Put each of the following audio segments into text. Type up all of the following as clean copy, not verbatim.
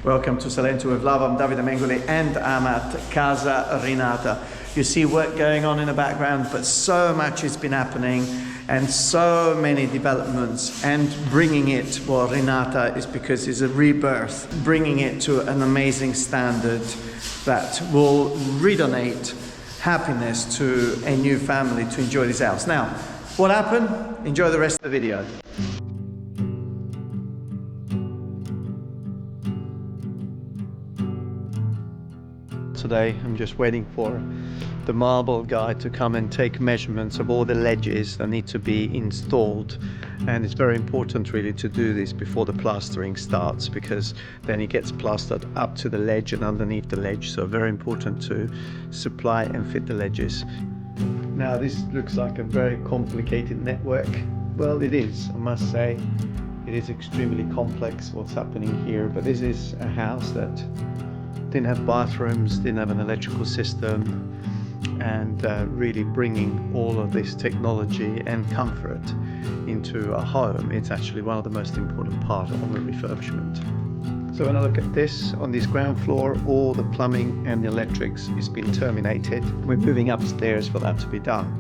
Welcome to Salento with Love. I'm Davide Mengoli and I'm at Casa Rinata. You see work going on in the background, but so much has been happening and so many developments, and bringing it, well, Rinata is because it's a rebirth, bringing it to an amazing standard that will redonate happiness to a new family to enjoy this house. Now, what happened? Enjoy the rest of the video. Today I'm just waiting for the marble guy to come and take measurements of all the ledges that need to be installed, and it's very important really to do this before the plastering starts, because then it gets plastered up to the ledge and underneath the ledge, so very important to supply and fit the ledges. Now this looks like a very complicated network. Well, it is, I must say. It is extremely complex what's happening here, but this is a house that didn't have bathrooms, didn't have an electrical system, and really bringing all of this technology and comfort into a home, it's actually one of the most important parts of a refurbishment. So when I look at this, on this ground floor, all the plumbing and the electrics has been terminated. We're moving upstairs for that to be done.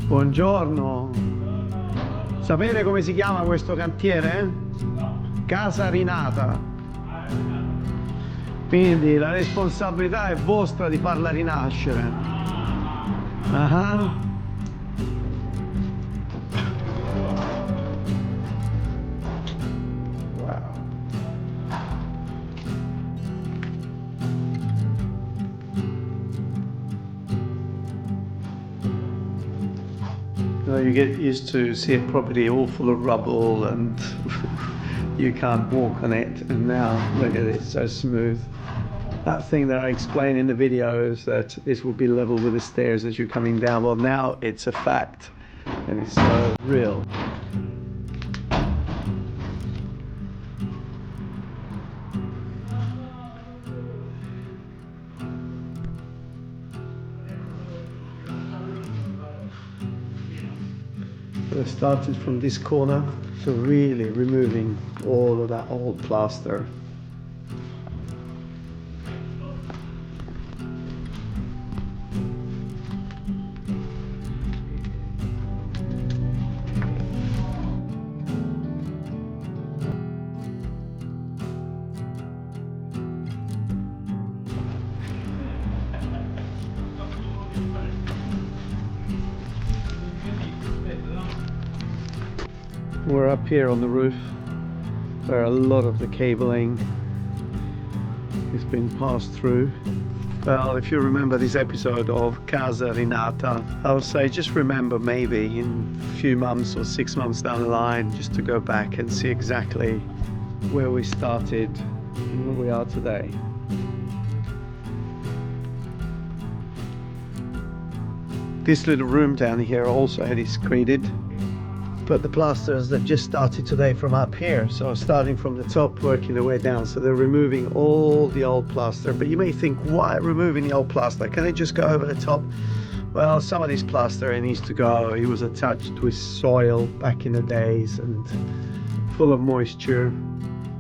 Buongiorno, sapete come si chiama questo cantiere? Casa Rinata. Quindi la responsabilità è vostra di farla rinascere. You get used to see a property all full of rubble and you can't walk on it, and now look at it, so smooth. That thing that I explained in the video is that this will be level with the stairs as you're coming down. Well, now it's a fact and it's so real. I started from this corner, so really removing all of that old plaster. We're up here on the roof where a lot of the cabling has been passed through. Well, if you remember this episode of Casa Rinata, I would say just remember maybe in a few months or 6 months down the line just to go back and see exactly where we started and where we are today. This little room down here also had it screeded, but the plasters that just started today from up here, so starting from the top working their way down, so they're removing all the old plaster. But you may think, why removing the old plaster? Can they just go over the top? Well, some of this plaster it needs to go. It was attached with soil back in the days and full of moisture,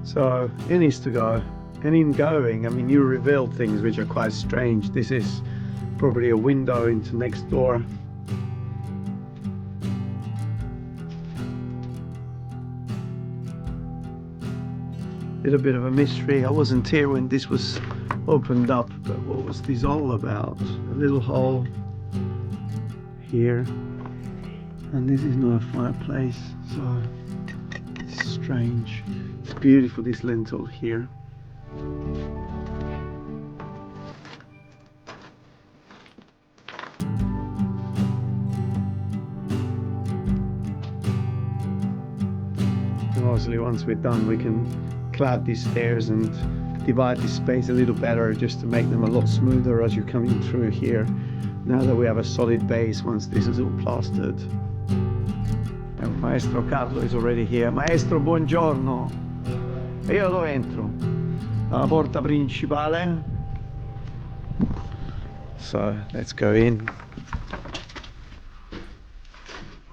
so it needs to go. And in going, I mean, you reveal things which are quite strange. This is probably a window into next door. Little bit of a mystery. I wasn't here when this was opened up, but what was this all about? A little hole here, and this is not a fireplace, so it's strange. It's beautiful, this lintel here. And obviously once we're done we can clad these stairs and divide this space a little better, just to make them a lot smoother as you're coming through here, now that we have a solid base once this is all plastered. And Maestro Carlo is already here. Maestro, buongiorno. E io dove entro? Dalla porta principale. So let's go in.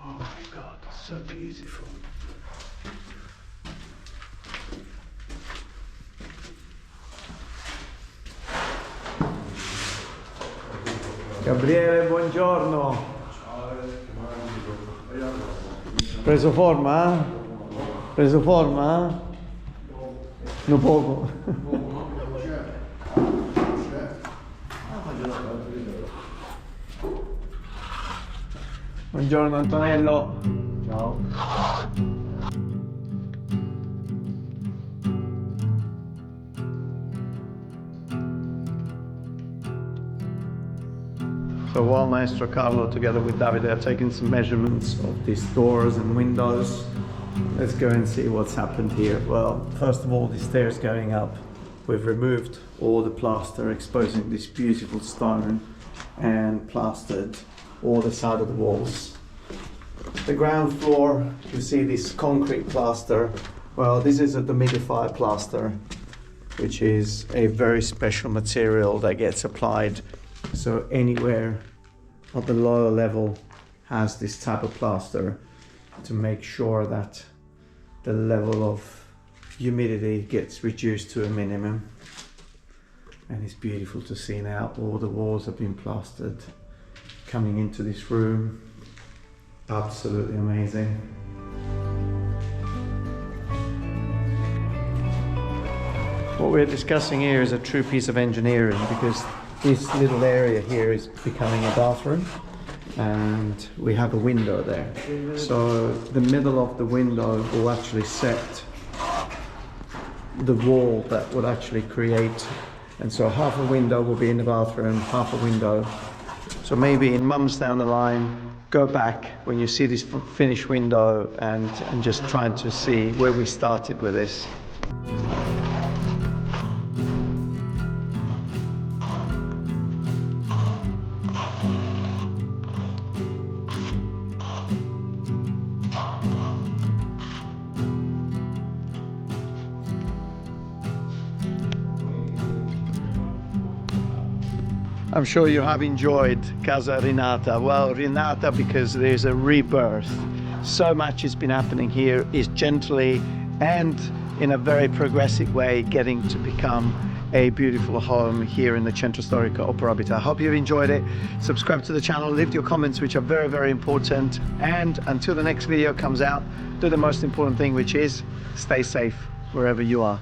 Oh my God, so beautiful. Gabriele, buongiorno. Preso forma? Preso forma? No poco. Buongiorno Antonello. Ciao. So while Maestro Carlo together with Davide are taking some measurements of these doors and windows, let's go and see what's happened here. Well, first of all, the stairs going up, we've removed all the plaster, exposing this beautiful stone, and plastered all the side of the walls. The ground floor, you see this concrete plaster. Well, this is a dehumidified plaster, which is a very special material that gets applied. So anywhere at the lower level has this type of plaster to make sure that the level of humidity gets reduced to a minimum. And it's beautiful to see now all the walls have been plastered coming into this room. Absolutely amazing. What we're discussing here is a true piece of engineering, because this little area here is becoming a bathroom and we have a window there. So the middle of the window will actually set the wall that would actually create, and so half a window will be in the bathroom, half a window. So maybe in months down the line, go back when you see this finished window and just trying to see where we started with this. I'm sure you have enjoyed Casa Rinata. Well, Rinata because there's a rebirth. So much has been happening here, is gently and in a very progressive way getting to become a beautiful home here in the Centro Storico Operabita. I hope you've enjoyed it. Subscribe to the channel, leave your comments, which are very, very important. And until the next video comes out, do the most important thing, which is stay safe wherever you are.